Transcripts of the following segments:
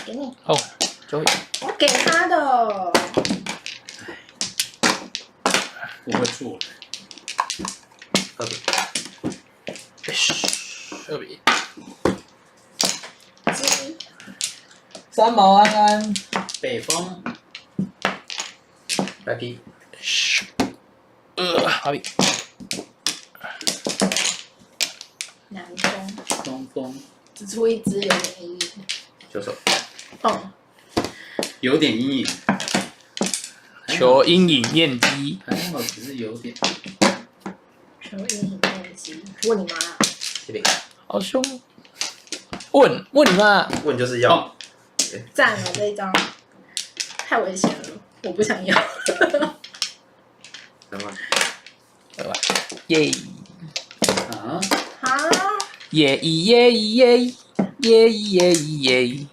给你。哦，就我给他的。我会做。2比鸡。3毛安安，北风。白皮。2比。南风。东风。只出一只有点阴影。9手。碰。有点阴影。求阴影验低。还好，只是有点。求阴影面积。问你妈。7比。好凶。问你妈。问就是要。赞了这一张，太危险了，我不想要。2万。2万。耶！啊？啊！耶耶耶耶耶耶！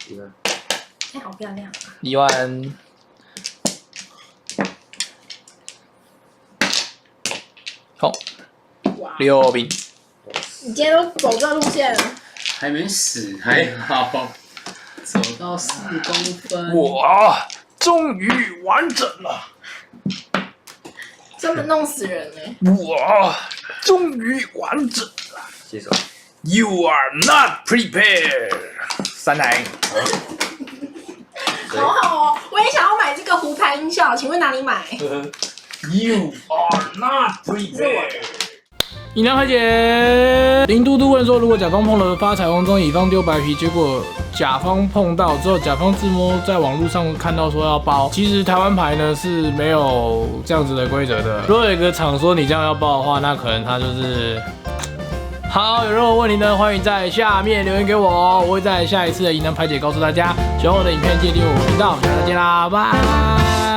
1万。哎，好漂亮啊！1万。好。6比。你今天都走这路线了。还没死，还好。走到4公分。我终于完整了。专门弄死人哎！我终于完整了。7手。You are not prepared。3台。好好哦，我也想要买这个胡牌音效，请问哪里买？ You are not prepared。饮料排解。林嘟嘟问说，如果甲方碰了发财王中，乙方丢白皮，结果甲方碰到之后，甲方自摸在网络上看到说要包，其实台湾牌呢是没有这样子的规则的。如果有一个厂说你这样要包的话，那可能他就是。好，有任何问题呢，欢迎在下面留言给我哦，我会在下一次的疑难排解告诉大家。喜欢我的影片，记得订阅我的频道，下次再见啦，拜。